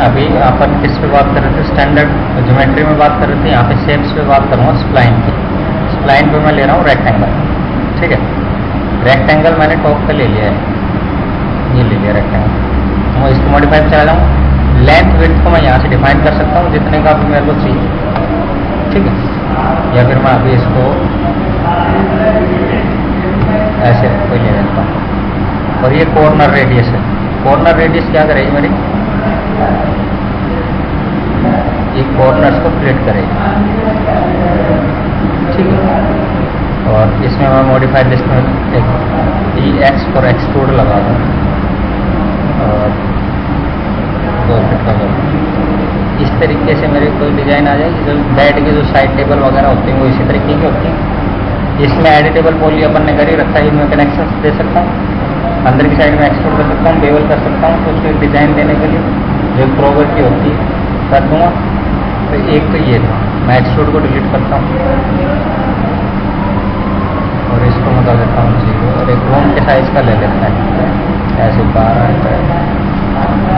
अभी अपन किस पे बात कर रहे थे, स्टैंडर्ड ज्योमेट्री में बात कर रहे थे। यहाँ पे शेप्स पे बात करूँगा स्प्लाइन की। स्प्लाइन पे मैं ले रहा हूँ रेक्टेंगल, ठीक है। रेक्टेंगल मैंने टॉप पे ले लिया है, ये ले लिया रेक्टेंगल। मैं इसको मॉडिफाई पे चला जाऊँ। लेंथ विड्थ को मैं यहाँ से डिफाइन कर सकता हूँ जितने का भी मेरे को चाहिए, ठीक है। या फिर मैं अभी इसको ऐसे कोई ले लेता हूँ। और ये कॉर्नर रेडियस है। कॉर्नर रेडियस क्या करेगी मेरी, ये कॉर्नर्स को स्प्लिट करेगी, ठीक है। और इसमें मैं मॉडिफाइड लिस्ट में एक ई एक्स फॉर एक्सट्रूड लगा दूँ और 2 फीट का करूँ। इस तरीके से मेरे कोई डिज़ाइन आ जाएगी। जो बेड के जो साइड टेबल वगैरह होते हैं वो इसी तरीके की होती हैं। इसमें एडिटेबल पॉली अपन ने कर ही रखा है, इनमें कनेक्शन दे सकता हूँ। अंदर की साइड में एक्सट्रूड कर सकता हूँ, बेवल कर सकता हूँ। तो उसको डिज़ाइन देने के लिए जो प्रोवर की होती है कर दूँगा। तो एक तो ये था, मैं एक्सट्रूड को डिलीट करता हूँ और इसको मैं कर देता हूँ 0 और एक रूम के साइज़ का ले लेता है ऐसे 12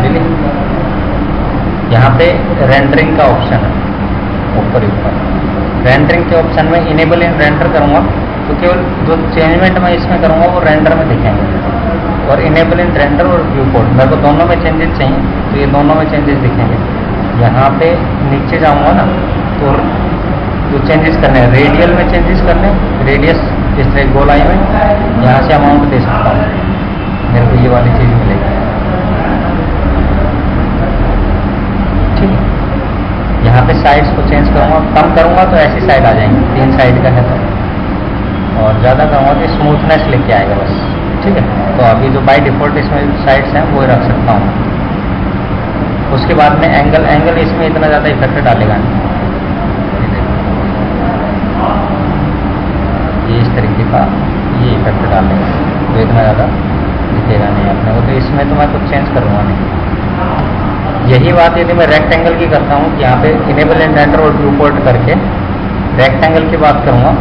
डिलीट। यहाँ पे रेंडरिंग का ऑप्शन है ऊपर ही ऊपर। रेंडरिंग के ऑप्शन में इनेबल इन रेंडर करूँगा तो केवल जो चेंजमेंट मैं इसमें करूँगा वो रेंडर में दिखेंगे। और इनेबल इन रेंडर और व्यू कोड मेरे को दोनों में चेंजेस चाहिए, तो ये दोनों में चेंजेस दिखेंगे। यहाँ पे नीचे जाऊँगा ना तो जो चेंजेस करने हैं, रेडियल में चेंजेस करने, रेडियस जिस तरह गोल आई में यहाँ से अमाउंट दे सकता हूँ, मेरे को ये वाली चीज़ मिलेगी, ठीक है। यहाँ पे साइड्स को चेंज करूँगा, कम करूँगा तो ऐसी साइड आ जाएंगी, 3 साइड का है तो। और ज़्यादा करूँगा तो स्मूथनेस लेके आएगा बस, ठीक है। तो अभी जो बाय डिफ़ॉल्ट इसमें साइड्स हैं वो रख सकता हूँ। उसके बाद में एंगल इसमें इतना ज़्यादा इफेक्ट डालेगा नहीं। ये इस तरीके का ये इफेक्ट डालेगा तो इतना ज़्यादा दिखेगा नहीं अपने को। तो इसमें तो मैं कुछ चेंज करूँगा नहीं। यही बात यदि मैं रेक्टेंगल की करता हूँ कि यहाँ पे इनेबल इन रेंडर और व्यू पोर्ट करके रेक्टेंगल की बात करूँगा,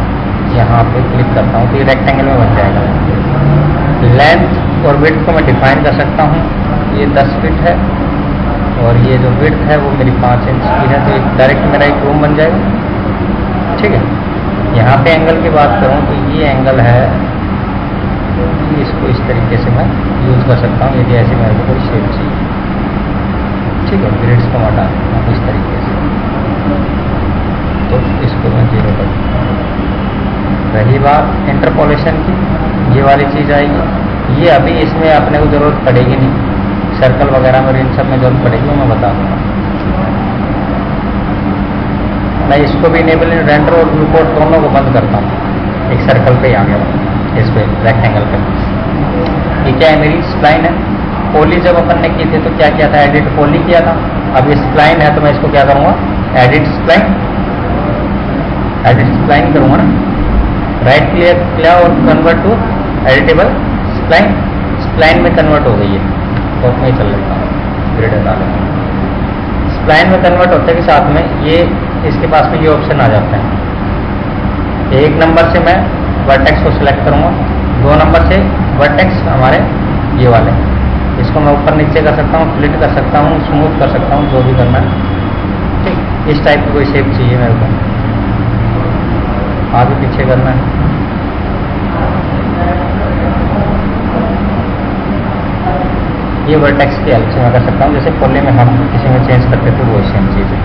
यहाँ पे क्लिक करता हूँ तो ये रेक्टेंगल में बन जाएगा। लेंथ और विड्थ को मैं डिफाइन कर सकता हूँ। ये 10 फीट है और ये जो विड्थ है वो मेरी 5 इंच की है, तो एक डायरेक्ट मेरा एक रूम बन जाएगा, ठीक है। यहाँ पे एंगल की बात करूँ तो ये एंगल है, इसको इस तरीके से मैं यूज़ कर सकता हूँ यदि ऐसे मेरे को कोई शेप चाहिए, ठीक है। ग्रिड्स को हटा दूँ इस तरीके से, तो इसको मैं 0 कर दूँ। रही बात इंटरपोलेशन की, ये वाली चीज़ आएगी। ये अभी इसमें अपने को ज़रूरत पड़ेगी नहीं, सर्कल वगैरह में इन सब में जरूरत पड़ेगी, वो मैं बता दूँगा। मैं इसको भी इनेबल इन रेंडर और व्यू पोर्ट दोनों को बंद करता हूँ। एक सर्कल पे ही आ गया इस पे, रेक्टेंगल पे। ये क्या है, मेरी स्प्लाइन है। पोली जब अपन ने की थी तो क्या किया था, एडिट पोली किया था। अब ये स्प्लाइन है तो मैं इसको क्या करूँगा, एडिट स्प्लाइन करूँगा ना। राइट क्लिक किया और convert to editable spline. Spline में कन्वर्ट हो गई है, तो मैं चल लेता हूँ, ग्रिड हटा लेता हूँ। स्प्लाइन में कन्वर्ट होते के साथ में ये इसके पास में ये ऑप्शन आ जाता है। 1 नंबर से मैं वर्टेक्स को सिलेक्ट करूँगा, 2 नंबर से वर्टेक्स हमारे ये वाले, इसको मैं ऊपर नीचे कर सकता हूँ, फ्लिट कर सकता हूँ, स्मूथ कर सकता हूँ, जो भी करना है, ठीक। इस टाइप की कोई शेप चाहिए मेरे को, आगे पीछे करना है। ये वर्टेक्स की हेल्प से मैं कर सकता हूँ, जैसे पोले में हम किसी में चेंज करते थे वो सेम चीज़ है।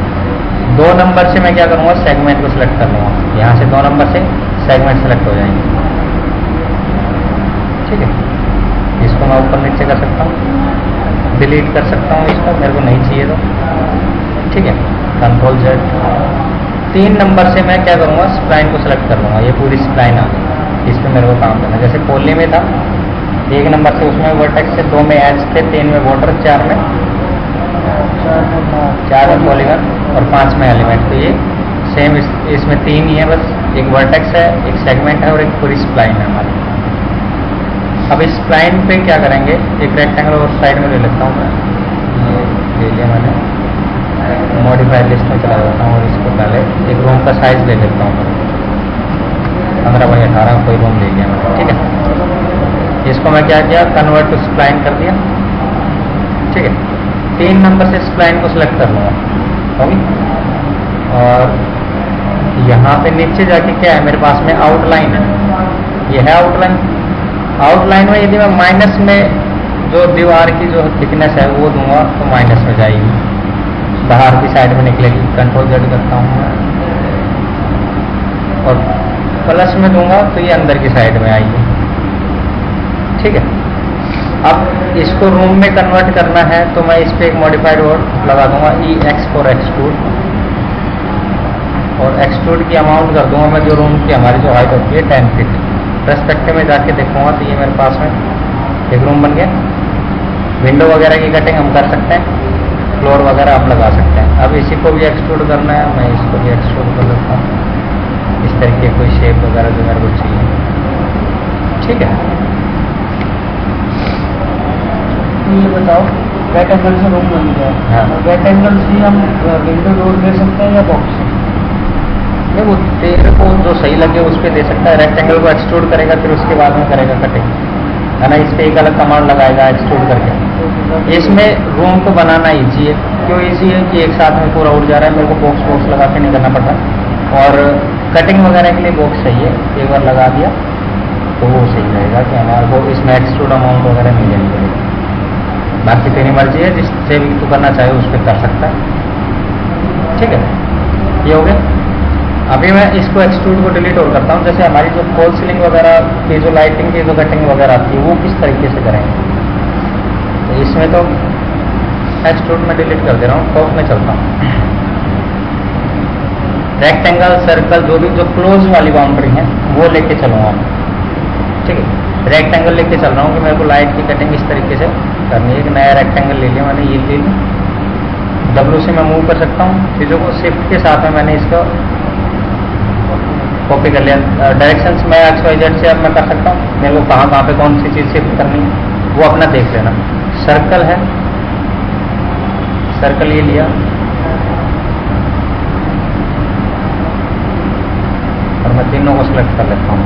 2 नंबर से मैं क्या करूँगा, सेगमेंट को सिलेक्ट कर लूँगा। यहाँ से 2 नंबर से सेगमेंट सेलेक्ट हो जाएंगे, ठीक है। इसको मैं ऊपर नीचे कर सकता हूँ, डिलीट कर सकता हूँ इसको, मेरे को नहीं चाहिए तो, ठीक है। Ctrl Z। 3 नंबर से मैं क्या करूँगा, स्प्लाइन को सिलेक्ट कर लूँगा। ये पूरी स्प्लाइन आ गई, इस पर मेरे को काम करना। जैसे पोले में था 1 नंबर से, उसमें वर्टेक्स से 2 में एज थे, 3 में बॉर्डर, 4 में पॉलीगन और 5 में एलिमेंट। तो ये सेम इसमें 3 ही है बस, एक वर्टेक्स है, एक सेगमेंट है और एक पूरी स्प्लाइन है हमारी। अब इस स्प्लाइन पे क्या करेंगे, एक रेक्टेंगल और साइड में ले लेता हूँ मैं, ये ले लिया मैंने, मॉडिफाइड लिस्ट में चला जाता हूँ और इसको पहले एक रूम का साइज ले लेता हूँ, 15x18 कोई रूम ले लिया मैंने, ठीक है। इसको मैं क्या किया, कन्वर्ट टू स्प्लाइन कर दिया, ठीक है। 3 नंबर से स्प्लाइन को सिलेक्ट कर लूँगा, ओके। और यहाँ पे नीचे जाके क्या है मेरे पास में आउटलाइन है, ये है आउटलाइन। आउटलाइन में यदि मैं माइनस में जो दीवार की जो थिकनेस है वो दूंगा तो माइनस में जाएगी, बाहर की साइड में निकलेगी। कंट्रोल Z करता हूँ और प्लस में दूंगा तो ये अंदर की साइड में आएगी, ठीक है। अब इसको रूम में कन्वर्ट करना है तो मैं इस पर एक मॉडिफाइड वर्ड लगा दूंगा EX फॉर एक्सट्रूड, और एक्सट्रूड की अमाउंट कर दूंगा मैं जो रूम की हमारी जो हाइट होती है 10 फीट। पर्सपेक्टिव में जाके देखूंगा तो ये मेरे पास में एक रूम बन गया। विंडो वगैरह की कटिंग हम कर सकते हैं, फ्लोर वगैरह आप लगा सकते हैं। अब इसी को भी एक्सट्रूड करना है, मैं इसको भी एक्सट्रूड कर लेता हूँ इस तरीके कोई शेप वगैरह जो मेरे को चाहिए, ठीक है। ये बताओ वेट एंगल से रूम बन गया, हाँ। वेट एंगल से हम विंडो डोर दे सकते हैं या बॉक्स? नहीं, वो तेरे को जो सही लगे उस पर दे सकता है। रेक्टेंगल को एक्सट्रूड करेगा फिर उसके बाद में करेगा कटिंग, है ना। इस पर एक अलग कमांड लगाएगा एक्सट्रूड करके। इसमें रूम को बनाना ईजी है। क्यों ईजी है कि एक साथ में पूरा उड़ जा रहा है, मेरे को बॉक्स लगा के नहीं करना पड़ता। और कटिंग वगैरह के लिए बॉक्स चाहिए, एक बार लगा दिया तो वो सही रहेगा कि हमारे को इसमें एक्सट्रूड अमाउंट वगैरह नहीं देनी पड़ेगी। बाकी तेरी मर्जी है, जिससे भी तू करना चाहे उस पर कर सकता है, ठीक है। ये हो गया। अभी मैं इसको एक्सट्रूड को डिलीट और करता हूँ। जैसे हमारी जो फॉल सीलिंग वगैरह की जो लाइटिंग की जो कटिंग वगैरह आती है वो किस तरीके से करेंगे, तो इसमें तो एक्सट्रूड में डिलीट कर दे रहा हूँ। टॉप में चलता हूँ, रेक्टेंगल सर्कल जो भी जो क्लोज वाली बाउंड्री है वो लेके चलूँगा, ठीक है। रेक्टेंगल लेके चल रहा हूँ कि मेरे को लाइट की कटिंग इस तरीके से करनी है। एक नया रेक्टेंगल ले लिया मैंने, ये ले लिया। W से मैं मूव कर सकता हूँ चीज़ों को, शिफ्ट के साथ में मैंने इसका कॉपी कर लिया। डायरेक्शंस में XYZ से अब मैं कर सकता हूँ, मेरे को कहाँ कहाँ पे कौन सी चीज़ शिफ्ट करनी है वो अपना देख लेना। सर्कल है, सर्कल ये लिया और मैं तीनों को सिलेक्ट कर लेता हूँ।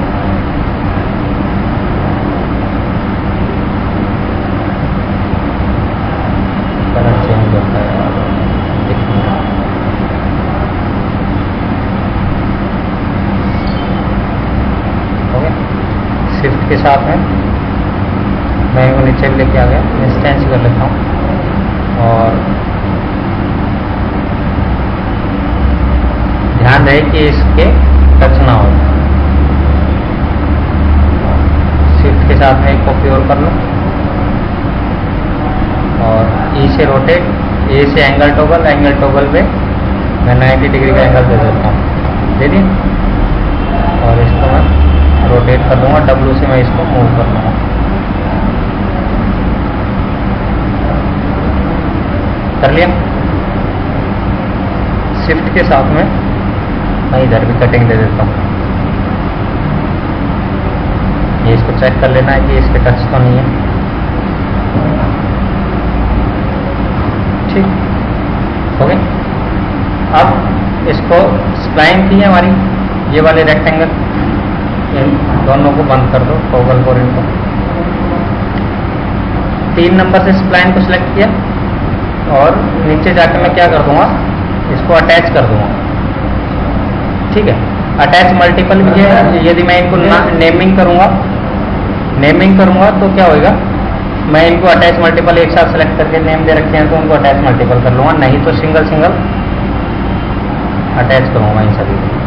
कलर चेंज होता है, शिफ्ट के साथ में मैं वो नीचे भी लेके आ गया। इंस्टेंस कर लेता हूँ और ध्यान रहे कि इसके टच ना हो। शिफ्ट के साथ में एक कॉपी और कर लो और E से रोटेट, A से एंगल टॉगल पे मैं 90 डिग्री का एंगल दे देता हूँ, दे दिए। और इसको मैं रोटेट कर दूंगा, W से मैं इसको मूव कर लूँगा। कर लिया। शिफ्ट के साथ में मैं इधर भी कटिंग दे देता हूँ। ये इसको चेक कर लेना है कि इसके टच तो नहीं है, ठीक हो गया। अब इसको स्प्लाइन की है हमारी ये वाले रेक्टेंगल, इन दोनों को बंद कर दो, टॉगल और इनको। 3 नंबर से स्प्लाइन को सिलेक्ट किया और नीचे जाके मैं क्या कर दूंगा, इसको अटैच कर दूंगा, ठीक है। अटैच मल्टीपल भी है। यदि मैं इनको नेमिंग करूंगा तो क्या होगा, मैं इनको अटैच मल्टीपल एक साथ सेलेक्ट करके नेम दे रखे हैं तो उनको अटैच मल्टीपल कर लूँगा, नहीं तो सिंगल सिंगल अटैच करूँगा इन सभी को।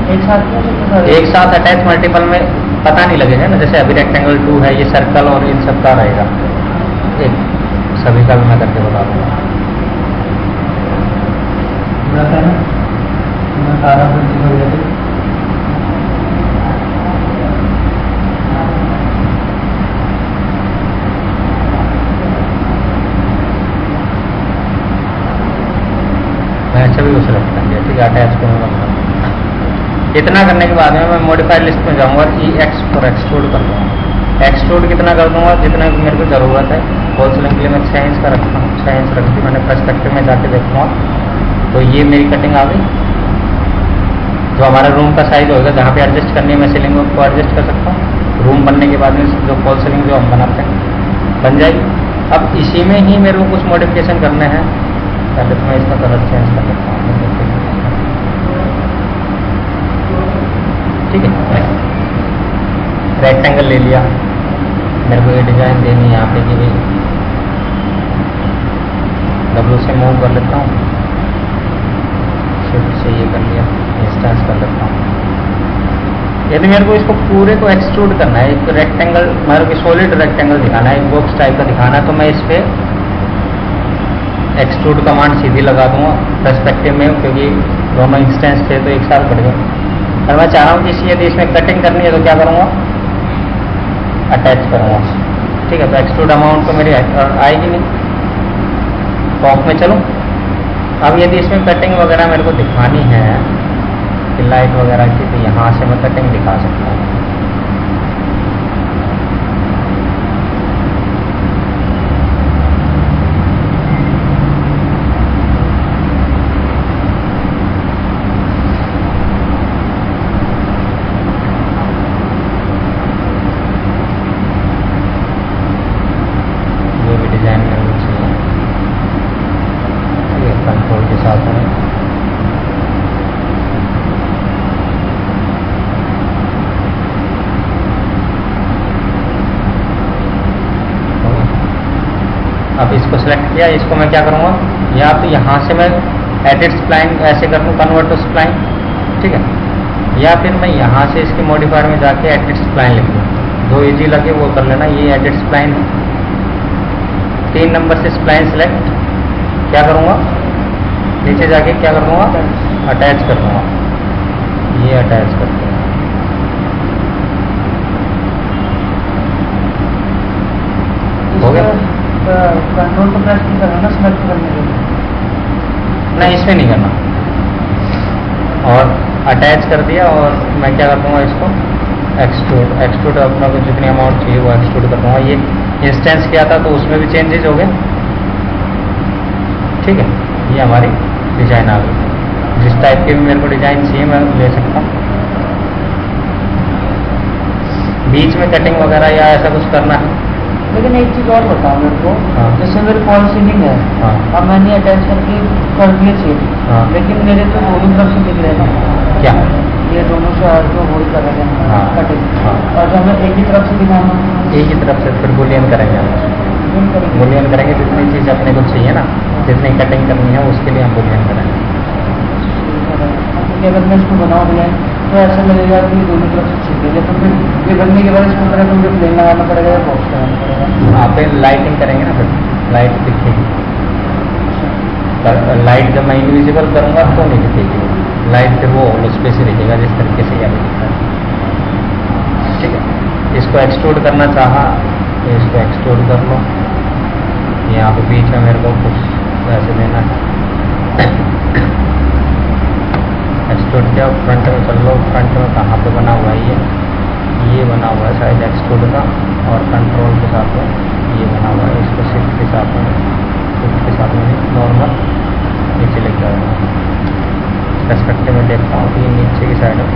एक साथ अटैच मल्टीपल में पता नहीं लगेगा ना, जैसे अभी रेक्टेंगल 2 है, ये सर्कल और इन सब का रहेगा। एक सभी का भी मैं करके बता दूँगा। मैं सभी को सिलेक्ट कर लिया, ठीक है। अटैच को मैं इतना करने के बाद में मैं मॉडिफाइड लिस्ट में जाऊंगा, EX फॉर एक्सट्रूड कर दूँगा। एक्सट्रूड कितना कर दूंगा, जितना मेरे को ज़रूरत है। फॉल सीलिंग के लिए मैं 6 इंच का रखता हूँ, 6 इंच रख दी मैंने। पर्सपेक्टिव में जाके देखूँगा तो ये मेरी कटिंग आ गई, जो हमारा रूम का साइज होगा, जहाँ पे एडजस्ट करनी है मैं सीलिंग को एडजस्ट कर सकता हूँ। रूम बनने के बाद में जो फॉल सीलिंग जो हम बनाते हैं बन जाएगी। अब इसी में ही मेरे को कुछ मॉडिफिकेशन करने हैं। पहले तो मैं इसका कलर चेंज कर लेता हूँ, ठीक है। रेक्टेंगल ले लिया, मेरे को ये डिज़ाइन देनी है यहाँ पे कि भाई डब्ल्यू से मूव कर लेता हूँ, शिफ्ट से ये कर लिया, इंस्टेंस कर लेता हूँ। यदि मेरे को इसको पूरे को एक्सट्रूड करना है, एक रेक्टेंगल मेरे को सॉलिड रेक्टेंगल दिखाना है, एक बॉक्स टाइप का दिखाना है, तो मैं इस पर एक्सट्रूड कमांड सीधी लगा दूंगा पर्सपेक्टिव में, क्योंकि दोनों इंस्टेंस थे तो एक साथ बढ़ गए। और मैं चाह रहा हूँ कि यदि इसमें कटिंग करनी है तो क्या करूँगा, अटैच करूँगा, ठीक है। तो एक्सट्रूड अमाउंट तो मेरी आएगी नहीं, टॉप में चलो। अब यदि इसमें कटिंग वगैरह मेरे को दिखानी है लाइट वगैरह की, तो यहाँ से मैं कटिंग दिखा सकता हूँ। ये भी डिजाइन मेरे को चाहिए, ठीक है, कंट्रोल के साथ में। अब इसको सेलेक्ट किया, इसको मैं क्या करूँगा, या तो यहाँ से मैं एडिट स्प्लाइन ऐसे कर लूँ, कन्वर्ट टू स्प्लाइन, ठीक है, या फिर मैं यहाँ से इसके मॉडिफायर में जाके एडिट स्प्लाइन लिख लूँ। जो इजी लगे वो कर लेना। ये एडिट स्प्लाइन है, 3 नंबर से स्प्लाइन सेलेक्ट, क्या करूँगा, नीचे जाके क्या कर दूँगा, अटैच कर दूँगा। ये अटैच कर दूँगा, हो गया। कंट्रोल तो प्रेस नहीं करना ना सेलेक्ट करने के लिए? नहीं, इसमें नहीं करना। और अटैच कर दिया, और मैं क्या कर दूँगा, इसको एक्सट्रूड अपना को जितनी अमाउंट चाहिए वो एक्सट्रूड कर दूँगा। ये इंस्टेंस किया था तो उसमें भी चेंजेस हो गए, ठीक है। ये हमारी डिजाइन आ गई। जिस टाइप के भी मेरे को डिजाइन चाहिए मैं ले सकता हूँ। बीच में कटिंग वगैरह या ऐसा कुछ करना है? लेकिन एक चीज़ और बताओ मेरे को, हाँ। जैसे मेरे फॉल सीलिंग है, हाँ। अब मैंने अटैच करके कर दिए चेंज, हाँ। लेकिन मेरे तो दोनों तरफ से दिख रहे हैं ना, क्या? ये दोनों से जो होल कर रहे हैं हाँ। कटिंग, हाँ। और जब मैं एक ही तरफ से दिखाना, एक ही तरफ से फिर बुलियन करेंगे हम। बुलियन करेंगे, जितनी चीज़ अपने को चाहिए ना, जितनी कटिंग करनी है उसके लिए हम बुलियन करेंगे। क्योंकि अगर मैं इसको बनाऊँ डिजाइन तो ऐसा लगेगा कि दोनों तरफ से ठीक है, लेकिन फिर ये बनने के बाद इसको तरह तो मुझे प्लेन लगाना पड़ेगा या बॉक्स लगाना पड़ेगा? आप लाइटिंग करेंगे ना, फिर लाइट दिखेगी। लाइट जब मैं इनविजिबल करूँगा तो नहीं दिखेगी लाइट, फिर वो होल स्पेस ही दिखेगा जिस तरीके से यहाँ दिखता है, ठीक है। इसको एक्सट्रूड करना चाहा तो इसको एक्सट्रूड कर लो। यहाँ पे बीच में मेरे को कुछ ऐसे देना है, एक्सट्रूड किया, फ्रंट में चल लो। फ्रंट में कहाँ पे बना हुआ है, ये बना हुआ है शायद एक्सट्रूड का, और कंट्रोल के साथ में ये बना हुआ है। इसको शिफ्ट के साथ में नॉर्मल नीचे लेके आऊँगा। पर्सपेक्टिव में देखता हूँ कि ये नीचे की साइड है,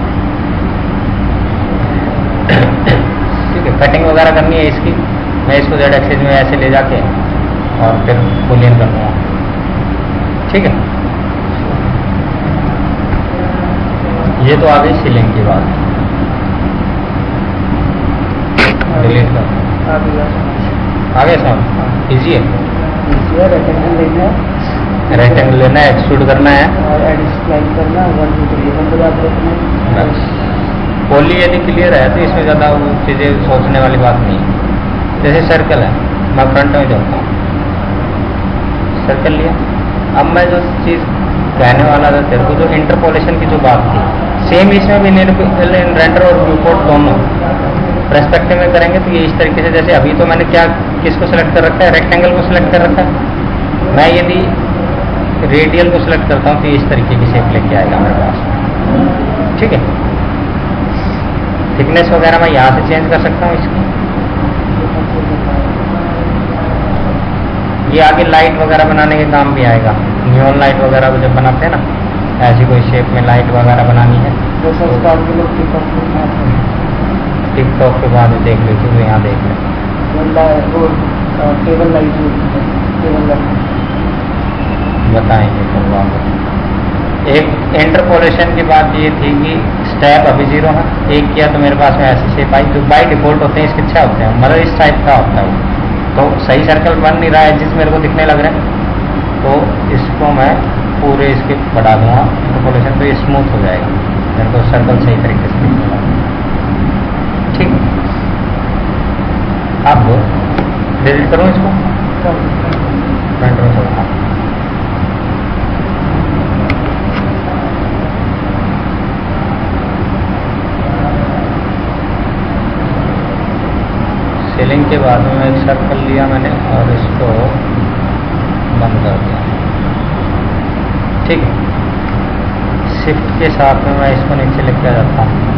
ठीक है। कटिंग वगैरह करनी है इसकी, मैं इसको जेड एक्सिस में ऐसे ले जाके और फिर बुलियन कर दूँगा, ठीक है। ये तो आ गई सीलिंग की बात। डिलीट कर, आगे समझ, इजी है। रेक्टेंगल लेना है, रेक्टेंगल लेना है, एक्सट्रूड करना है, और एडिट स्प्लाइन करना, 1 2 3 बंद बात रखना। बस। पोली यदि क्लियर है तो इसमें ज़्यादा वो चीज़ें सोचने वाली बात नहीं है। जैसे सर्कल है, मैं फ्रंट में जाता हूँ, सर्कल लिया। अब मैं जो चीज़ कहने वाला था तेरे को, जो इंटरपोलेशन की जो बात थी, सेम इसमें भी रेंडर और व्यूपोर्ट दोनों पर्सपेक्टिव में करेंगे तो ये इस तरीके से, जैसे अभी तो मैंने क्या किसको सेलेक्ट कर रखा है, रेक्टेंगल को सिलेक्ट कर रखा है। मैं यदि रेडियल को सिलेक्ट करता हूँ तो इस तरीके की शेप लेके आएगा मेरे पास, ठीक है। थिकनेस वगैरह मैं यहाँ से चेंज कर सकता हूँ इसकी। ये आगे लाइट वगैरह बनाने के काम भी आएगा। नियॉन लाइट वगैरह जब बनाते हैं ना, ऐसी कोई शेप में लाइट वगैरह बनानी है जैसे स्टार के लोग टिकटॉक पे बनाते हैं, टिकटॉक के बाद देख ली तू, यहाँ देख ले। वो टेबल लाइट जो होती है, टेबल लाइट बताएंगे कल आपको। एक इंटरपोलेशन की बात ये थी कि स्टेप अभी 0 है, एक किया तो मेरे पास में ऐसी शेप आई जो बाई डिफॉल्ट होते हैं, इसके 6 होते हैं, मतलब इस टाइप का होता है वो। तो सही सर्कल बन नहीं रहा है जिस मेरे को दिखने लग रहा है, तो इसको मैं पूरे इसके बढ़ा दूंगा इंटरपोलेशन, तो ये स्मूथ हो जाएगा, मेरे को सर्कल सही तरीके से दिखेगा। ठीक, आप डिलीट करूँ इसको, फ्रंट में छोड़ना। सीलिंग के बाद में एक सर्कल लिया मैंने और इसको बंद कर दिया। ठीक है, शिफ्ट के साथ में मैं इसको नीचे लेके आ जाता हूँ।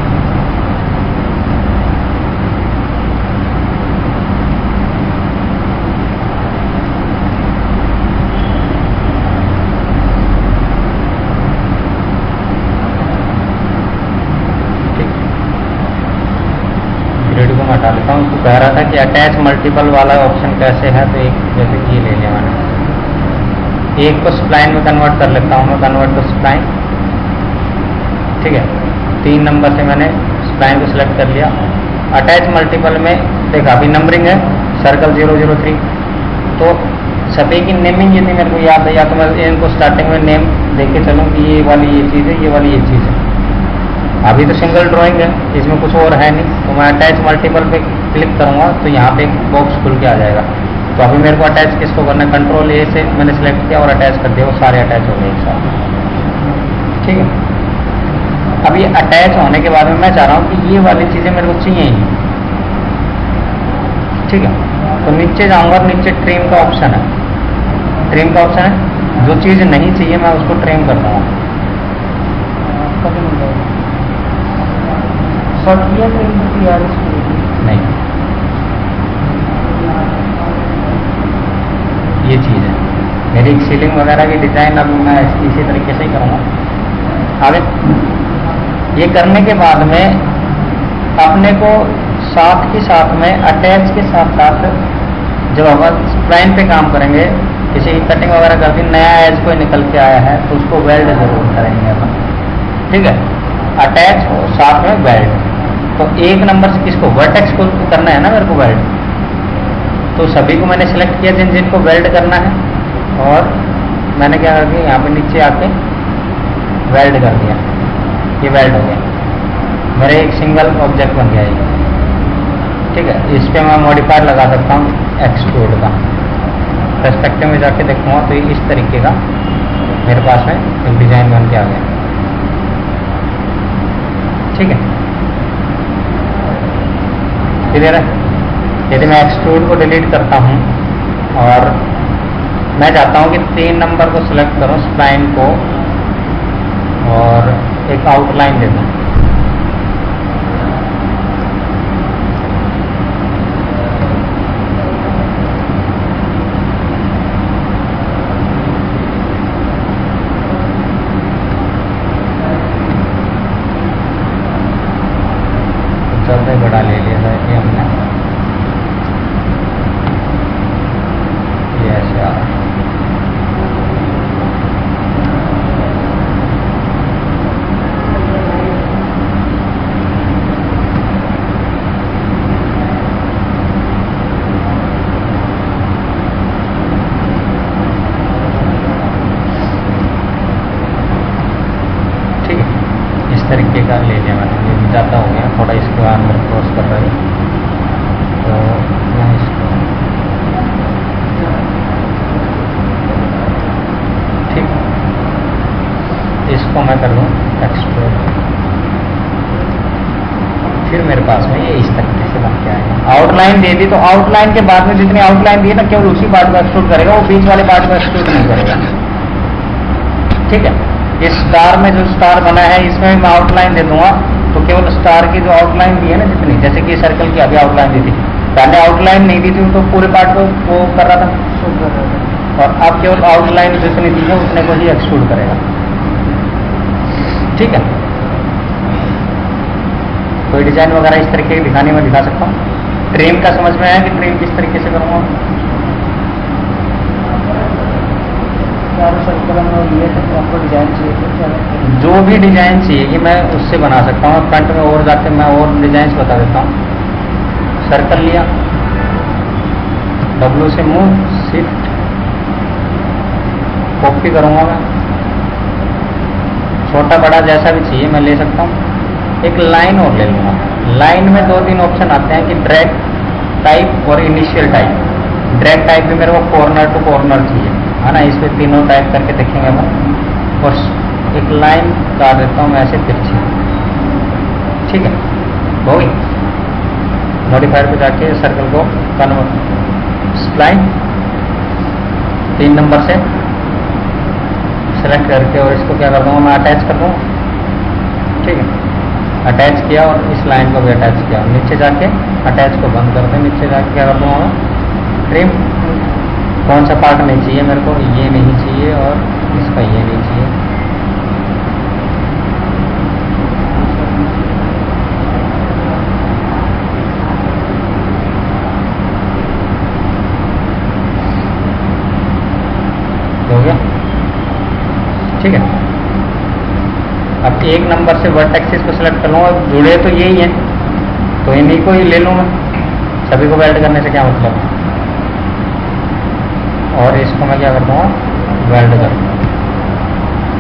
ग्रिड को मैं हटा लेता हूँ। तो कह रहा था कि अटैच मल्टीपल वाला ऑप्शन कैसे है, तो एक जैसे कि ये ले लिया मैंने, एक को स्प्लाइन में कन्वर्ट कर लेता हूँ मैं, कन्वर्ट टू स्प्लाइन। ठीक है, 3 नंबर से मैंने स्प्लाइन को सिलेक्ट कर लिया। अटैच मल्टीपल में देखा अभी नंबरिंग है, सर्कल 003, तो सभी की नेमिंग यदि मेरे को याद है, या तो मैं इनको स्टार्टिंग में नेम देके चलूँ कि ये वाली ये चीज़ है, ये वाली ये चीज़ है। अभी तो सिंगल ड्राइंग है, इसमें कुछ और है नहीं, तो मैं अटैच मल्टीपल पे क्लिक करूँगा तो यहाँ पे एक बॉक्स खुल के आ जाएगा। तो अभी मेरे को अटैच किसको करना है, कंट्रोल ए से मैंने सेलेक्ट किया और अटैच कर दिया, वो सारे अटैच हो गए एक साथ। ठीक है, अब ये अटैच होने के बाद में मैं चाह रहा हूँ कि ये वाली चीज़ें मेरे को चाहिए ही। ठीक है, तो नीचे जाऊँगा, नीचे ट्रिम का ऑप्शन है, ट्रिम का ऑप्शन है, जो चीज़ नहीं चाहिए मैं उसको ट्रिम कर दूँगा। नहीं, ये चीज़ है मेरी सीलिंग वगैरह की डिज़ाइन, अब मैं इसी तरीके से ही करूँगा आगे। ये करने के बाद में अपने को साथ ही साथ में अटैच के साथ साथ जब हम स्प्लाइन पे काम करेंगे, किसी की कटिंग वगैरह कर दी, नया एज कोई निकल के आया है तो उसको वेल्ड जरूर करेंगे अपन। ठीक है, अटैच हो साथ में वेल्ड, तो 1 नंबर से किसको, वर्टेक्स को करना है ना मेरे को वेल्ड, तो सभी को मैंने सेलेक्ट किया जिन जिनको वेल्ड करना है, और मैंने क्या कर दिया यहाँ पे नीचे आके वेल्ड कर दिया, ये वेल्ड हो गया, मेरा एक सिंगल ऑब्जेक्ट बन गया ये। ठीक है, इस पर मैं मॉडिफायर लगा सकता हूँ एक्सट्रूड का, पर्सपेक्टिव में जाके देखूँगा तो ये इस तरीके का मेरे पास में एक डिज़ाइन बन के आ गया। ठीक है, क्लियर है। यदि मैं एक्सट्रूड को डिलीट करता हूँ और मैं चाहता हूँ कि 3 नंबर को सिलेक्ट करूँ, स्प्लाइन को, और एक आउटलाइन दे दूँ। ज़्यादा बड़ा ले लिया था ये हमने, ये ऐसे आ रहा है। ठीक है, इस तरीके का ले लिया मैंने, ये ज़्यादा हो गया थोड़ा, इसको अंदर क्रॉस कर रहा है, तो मैं इसको, ठीक, इसको मैं कर दूँ एक्सट्रूड। फिर मेरे पास में ये इस तरीके से बन के आएगा। आउटलाइन दे दी, तो आउटलाइन के बाद में जितनी आउटलाइन दी है ना, केवल उसी पार्ट को एक्सट्रूड करेगा, वो बीच वाले पार्ट को एक्सट्रूड नहीं करेगा। ठीक है, इस स्टार में जो स्टार बना है इसमें मैं आउटलाइन दे दूंगा, तो केवल स्टार की जो आउटलाइन दी है ना जितनी, जैसे कि सर्कल की अभी आउटलाइन दी थी, पहले आउटलाइन नहीं दी थी तो पूरे पार्ट को वो कर रहा था, और अब केवल आउटलाइन जितनी दी है उतने को ही एक्सट्रूड करेगा। ठीक है, कोई डिजाइन वगैरह इस तरीके की दिखाने में दिखा सकता हूँ। ट्रिम का समझ में आया कि ट्रिम किस तरीके से करूँगा। चारों सर्कल में लिए थे तो आपको डिजाइन चाहिए थे चारों जो भी डिजाइन चाहिए कि मैं उससे बना सकता हूँ। फ्रंट में और जाके मैं और डिजाइन बता देता हूँ। सर्कल लिया, W से मूव, शिफ्ट, कॉपी करूँगा मैं। छोटा बड़ा जैसा भी चाहिए मैं ले सकता हूँ। एक लाइन और ले लूँगा। लाइन में 2-3 ऑप्शन आते हैं कि ड्रैग टाइप और इनिशियल टाइप। ड्रैग टाइप भी मेरे को कॉर्नर टू कॉर्नर चाहिए, है ना। इस पे तीनों टाइप करके देखेंगे अपन। और एक लाइन काट देता हूँ मैं ऐसे तिरछी, ठीक है, हो गई। मॉडिफायर पे जाके सर्कल को कन्वर्ट स्प्लाइन 3 नंबर से सेलेक्ट करके और इसको क्या कर दूँगा मैं, अटैच कर दूँगा, ठीक है। अटैच किया और इस लाइन को भी अटैच किया। नीचे जाके अटैच को बंद कर दें। नीचे जाके क्या कर दूँगा मैं, ट्रिम। कौन सा पार्ट नहीं चाहिए मेरे को, ये नहीं चाहिए और इसका ये नहीं चाहिए। हो गया, ठीक है। अब 1 नंबर से वर्टेक्सिस को सिलेक्ट कर लूँगा। जुड़े तो यही है तो इन्हीं को ही ले लूँगा। सभी को वेल्ड करने से क्या मतलब है। और इसको मैं क्या कर दूँगा, वेल्ड कर दूँगा,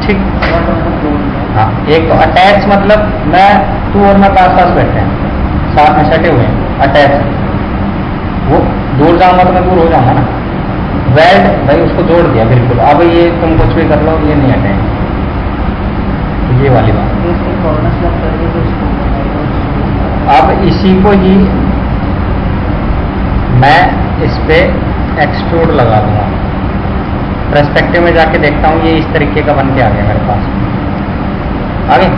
ठीक। हाँ, एक तो अटैच मतलब मैं तू और मैं पास पास बैठे हैं, साथ में सटे हुए हैं, अटैच। वो दूर जाऊँगा तो मैं दूर हो जाऊँगा ना। वेल्ड भाई उसको जोड़ दिया बिल्कुल। अब ये तुम कुछ भी कर लो, ये नहीं हटेंगे। ये वाली बात। अब इसी को ही मैं इस पे एक्सट्रूड लगा दूंगा। पर्सपेक्टिव में जाके देखता हूँ ये इस तरीके का बन के आ गया मेरे पास, आगे।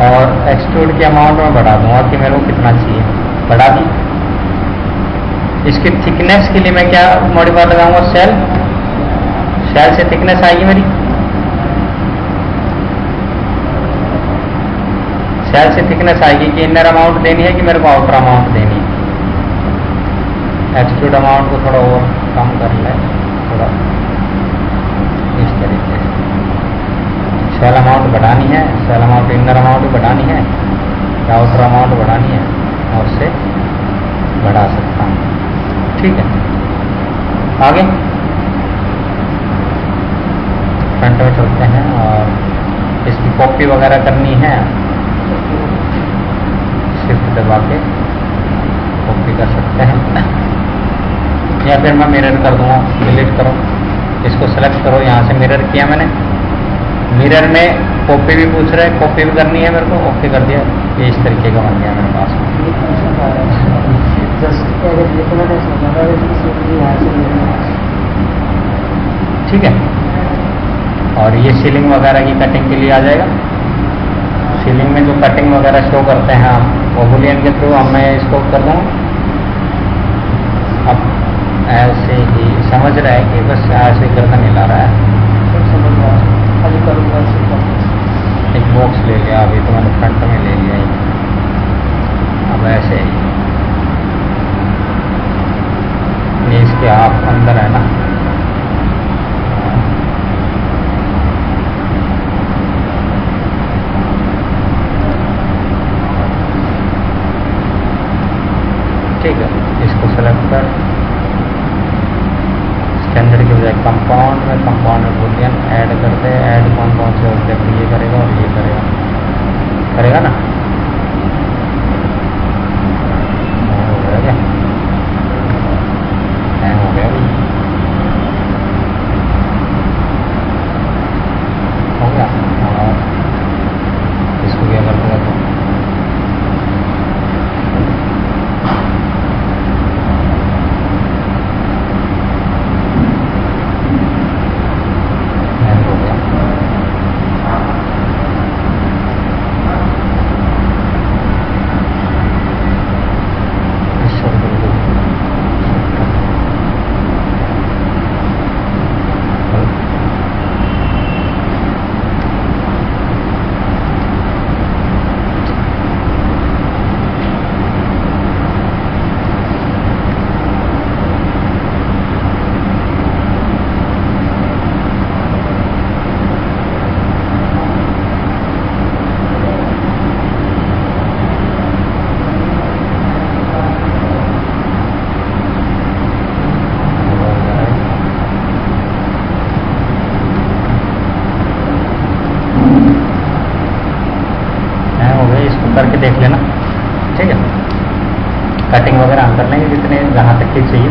और एक्सट्रूड की अमाउंट में बढ़ा दूंगा कि मेरे को कितना चाहिए, बढ़ा दी। इसकी थिकनेस के लिए मैं क्या मॉडिफायर लगाऊंगा, सेल। सेल से थिकनेस आएगी मेरी। सेल से थिकनेस आएगी कि इनर अमाउंट देनी है कि मेरे को आउटर अमाउंट देनी है। एक्सट्रूड अमाउंट को थोड़ा और कम कर ले, थोड़ा इस तरीके से। सेल अमाउंट बढ़ानी है, सेल अमाउंट इनर अमाउंट भी बढ़ानी है, आउटर अमाउंट बढ़ानी है, और से बढ़ा सकता हूँ, ठीक है। आगे फ्रंट में चलते हैं और इसकी कॉपी वगैरह करनी है, शिफ्ट दबा के कॉपी कर सकते हैं। या फिर मैं मिरर कर दूंगा, डिलीट करो, इसको सेलेक्ट करो। यहाँ से मिरर किया मैंने। मिरर में कॉपी भी पूछ रहा है, कॉपी भी करनी है मेरे को, ओके कर दिया। ये इस तरीके का बन गया मेरे पास। ठीक है। और ये सीलिंग वगैरह की कटिंग के लिए आ जाएगा। सीलिंग में जो कटिंग वगैरह शो करते हैं हम वो बुलियन के थ्रू हम मैं इसको कर दूँगा। अब ऐसे ही समझ रहा है कि बस ऐसे करता नहीं ला रहा है। एक बॉक्स ले लिया, अभी तो मैंने फ्रंट में ले लिया ही। अब ऐसे ही ये इसके आप अंदर है ना, ठीक है। इसको सेलेक्ट कर, स्टैंडर्ड के बजाय कंपाउंड में, कंपाउंड में बुलियन ऐड कर दे। ऐड कौन कौन से ऑब्जेक्ट, ये करेगा और ये करेगा, करेगा ना। हो गया क्या, हो गया भाई, हो गया। और इसको क्या कर दूँगा तो करके देख लेना, ठीक है। कटिंग वगैरह हम कर लेंगे जितने जहाँ तक की चाहिए।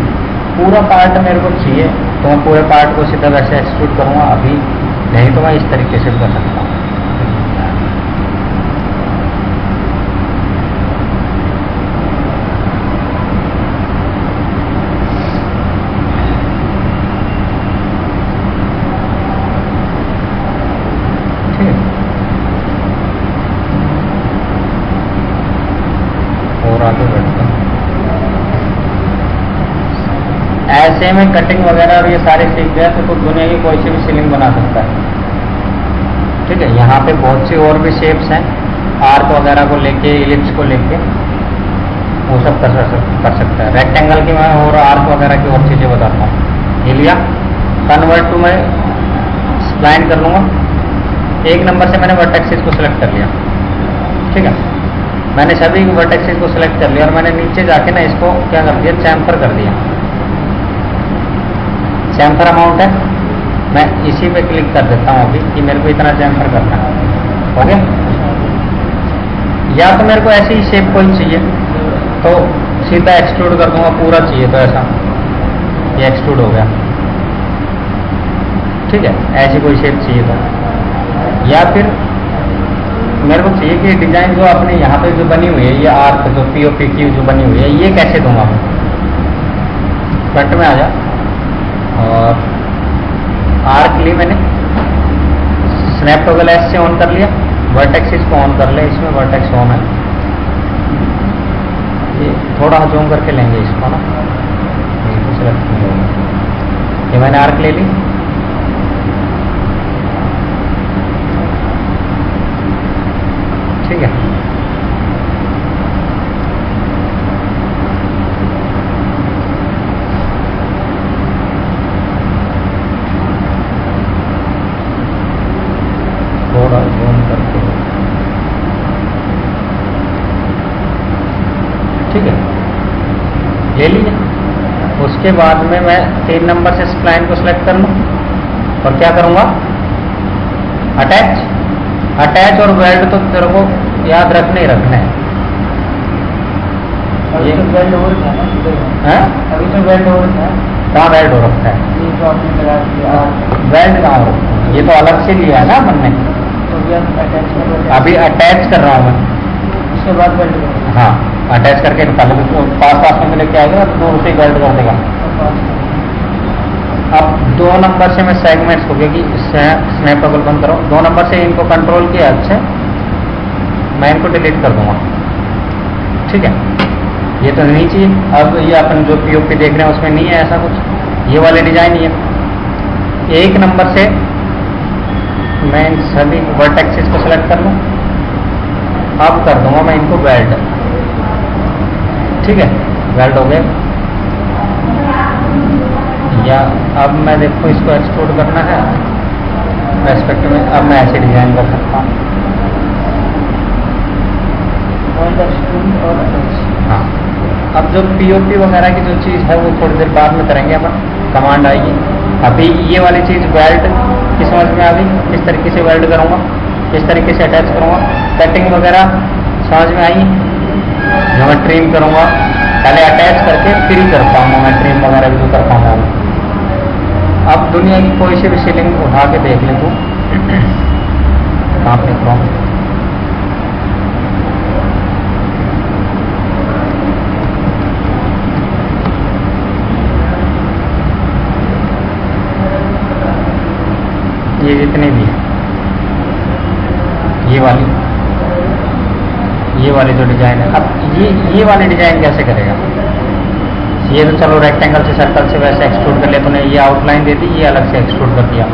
पूरा पार्ट मेरे को चाहिए तो मैं पूरे पार्ट को सीधा वैसे एक्सट्रूड करूँगा अभी, नहीं तो मैं इस तरीके से भी कर सकता हूँ। और आगे बढ़ते हैं। ऐसे में कटिंग वगैरह और ये सारे सीख गया तो दुनिया की कोई सी भी सीलिंग बना सकता है, ठीक है। यहाँ पे बहुत सी और भी शेप्स हैं, आर्क वगैरह को लेके, इलिप्स को लेके, वो सब कर सकता है। रेक्टेंगल की मैं और आर्क वगैरह की और चीज़ें बताता हूँ। ये लिया, कन्वर्ट टू मैं स्प्लाइन कर लूँगा। 1 नंबर से मैंने वर्टेक्सेस को सिलेक्ट कर लिया, ठीक है। मैंने सभी वर्टेक्सेस को सिलेक्ट कर लिया और मैंने नीचे जाके ना इसको क्या कर दिया, चैम्फर कर दिया। चैम्फर अमाउंट है, मैं इसी पे क्लिक कर देता हूँ अभी कि मेरे को इतना चैम्फर करना है, हो गया। या तो मेरे को ऐसी ही शेप कोई चाहिए तो सीधा एक्सट्रूड कर दूंगा, पूरा चाहिए तो ऐसा ये एक्सट्रूड हो गया, ठीक है। ऐसी कोई शेप चाहिए तो, या फिर मेरे को चाहिए कि डिजाइन जो अपने यहाँ पे जो बनी हुई है, ये आर्क जो पीओपी की जो बनी हुई है, ये कैसे दूंगा मैं। फ्रंट में आ जा और आर्क ली मैंने, स्नैप टॉगल एस से ऑन कर लिया, वर्टेक्स को ऑन कर ले, इसमें वर्टेक्स ऑन है। ये थोड़ा जूम करके लेंगे इसको ना, ये मैंने आर्क ले ली, ठीक है। थोड़ा जूम करके, ठीक है, ले लीजिए। उसके बाद में मैं 3 नंबर से स्प्लाइन को सिलेक्ट कर लूँ और क्या करूँगा, अटैच और वेल्ड तो तेरे को याद रखने ही रखना है। ये तो वेल्ड हो रखा है, अभी तो वेल्ड हो रखा है। कहाँ वेल्ड हो रखा है? ये तो आपने लगा दिया, वेल्ड कहाँ हो रखा है? ये तो अलग से लिया है ना अपन ने, तो भी हम अटैच कर, अभी अटैच कर रहा हूँ मैं, उसके बाद वेल्ड करेंगे। हाँ अटैच करके पहले तो पास में लेके आएगा तो दूर से वेल्ड कर देगा। अब 2 नंबर से मैं सेगमेंट्स को, क्योंकि स्नैप टॉगल बंद करो, 2 नंबर से इनको कंट्रोल किया, अच्छे मैं इनको डिलीट कर दूंगा, ठीक है। ये तो नहीं चाहिए। अब ये अपन जो पीओपी देख रहे हैं उसमें नहीं है ऐसा कुछ, ये वाले डिजाइन ही है। 1 नंबर से मैं इन सभी वर्टेक्सेस को सिलेक्ट कर लूँ, अब कर दूंगा मैं इनको वेल्ड, ठीक है, वेल्ड हो गए। या अब मैं देखो इसको एक्सपोर्ट करना है रेस्पेक्ट में, अब मैं ऐसे डिजाइन कर सकता हूँ, हाँ। अब जो पीओपी वगैरह की जो चीज़ है वो थोड़ी देर बाद में करेंगे, अपन कमांड आएगी। अभी ये वाली चीज़ वेल्ड की समझ में आ गई, किस तरीके से वेल्ड करूँगा, किस तरीके से अटैच करूँगा। कटिंग वगैरह समझ में आई, जो मैं ट्रिम करूँगा पहले अटैच करके फिर ही कर पाऊँगा मैं, ट्रिम वगैरह भी जो कर पाऊँगा। अब दुनिया की कोई सी भी सीलिंग उठा के देख ले तू, कहाँ पे रहा हूँ, ये जितने भी हैं, ये वाली जो डिजाइन है। अब ये वाली डिजाइन कैसे करेगा, ये तो चलो रेक्टेंगल से सर्कल से वैसे एक्सट्रूड कर लिया तूने, ये आउटलाइन दे दी, ये अलग से एक्सट्रूड कर दिया।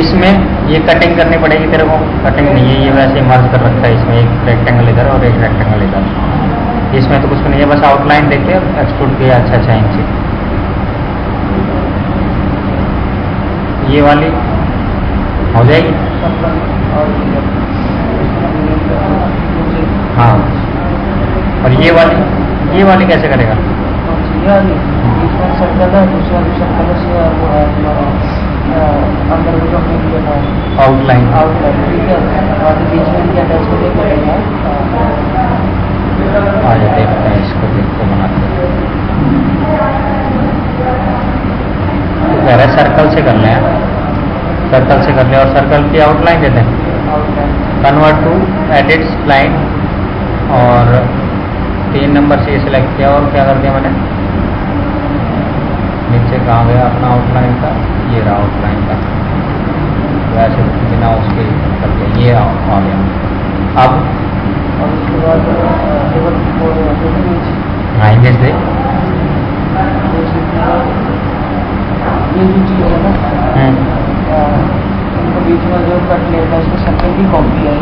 इसमें ये कटिंग करनी पड़ेगी तेरे को, कटिंग नहीं है, ये वैसे मर्ज कर रखा है इसमें, एक रेक्टेंगल इधर और एक रेक्टेंगल इधर, इसमें तो कुछ नहीं है, बस आउटलाइन देके एक्सट्रूड किया अच्छा इंच। ये वाली हो जाएगी, हाँ। और ये वाली कैसे करेगा, अंदर आउटलाइन, ठीक है, और बीच में क्या अटैच कर पहले सर्कल से कर लें, सर्कल से कर लें और सर्कल की आउटलाइन दे दें, कन्वर्ट टू एडिट स्प्लाइन, और 3 नंबर से ये सिलेक्ट किया और क्या कर दिया मैंने, नीचे कहाँ गया अपना आउटलाइन का, ये रहा आउटलाइन का, वैसे बिना उसके कर दिया, ये आ गया। अब और उसके बाद हाँ इमेज दे, ये जो चीज़ है ना, इनको बीच में जो कट लेता है उसको सर्कल की कॉपी है,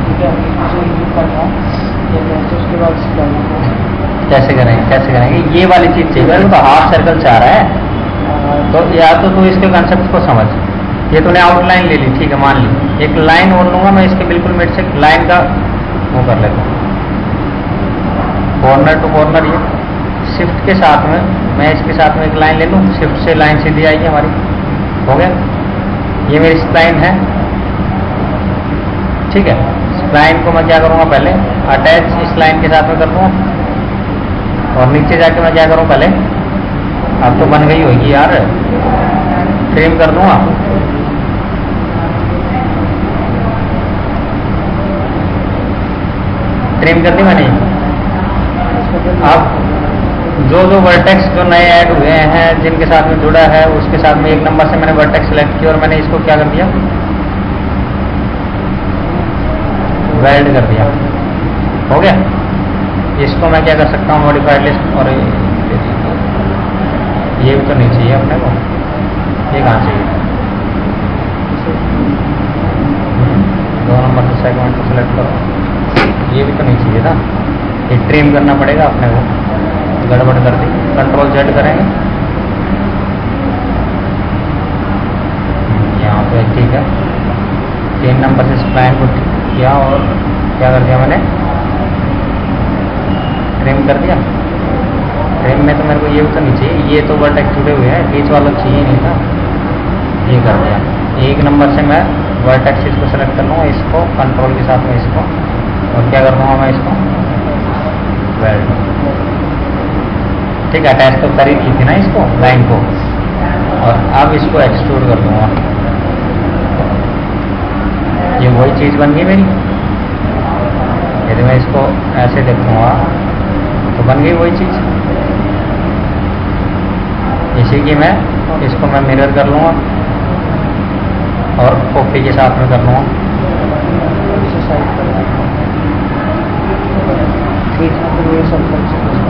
ठीक है, जो कट है ये तो उसके बाद कैसे करेंगे ये वाली चीज़ चाहिए मेरे को, तो हाफ सर्कल चाह रहा है, तो या तो तू इसके कंसेप्ट को समझ, ये तूने आउटलाइन ले ली, ठीक है मान ली, एक लाइन और लूँगा मैं इसके बिल्कुल मिड से लाइन का वो कर लेता हूँ, कॉर्नर टू कॉर्नर, ये शिफ्ट के साथ में मैं इसके साथ में एक लाइन ले लूँ, शिफ्ट से लाइन सीधी आएगी हमारी, हो गया, ये मेरी स्प्लाइन है, ठीक है। स्प्लाइन को मैं क्या करूँगा, पहले अटैच इस लाइन के साथ में कर दूँगा, और नीचे जाके मैं क्या करूँ पहले, अब तो बन गई होगी यार, ट्रिम कर दूँगा, ट्रिम कर दी मैंने। अब जो वर्टेक्स जो नए ऐड हुए हैं जिनके साथ में जुड़ा है उसके साथ में 1 नंबर से मैंने वर्टेक्स सेलेक्ट किया और मैंने इसको क्या कर दिया, वेल्ड कर दिया, हो गया। इसको मैं क्या कर सकता हूँ, मॉडिफाइड लिस्ट, और ये भी तो नहीं चाहिए अपने को, ये कहाँ चाहिए, 2 नंबर से सेगमेंट को सिलेक्ट करो, ये भी तो नहीं चाहिए था, ये ट्रिम करना पड़ेगा अपने को, गड़बड़ कर दी, कंट्रोल Z करेंगे, यहाँ पे ठीक है, 3 नंबर से स्प्लाइन को किया और क्या कर दिया मैंने, ट्रिम कर दिया। ट्रिम में तो मेरे को ये भी तो नहीं चाहिए, ये तो वर्टेक्स जुड़े हुए हैं, बीच वाला चाहिए नहीं था, ये कर दिया। 1 नंबर से मैं वर्टेक्स इसको सेलेक्ट कर लूँगा, इसको कंट्रोल के साथ में इसको, और क्या कर दूँगा मैं इसको, वेल्ड, ठीक है। अटैच तो कर ही दी थी ना इसको, लाइन को, और अब इसको एक्सट्रूड कर दूँगा, ये वही चीज़ बन गई मेरी। यदि मैं इसको ऐसे देखूँगा तो बन गई वही चीज़, इसी की मैं इसको मैं मिरर कर लूँगा और कॉपी के साथ में कर लूँगा,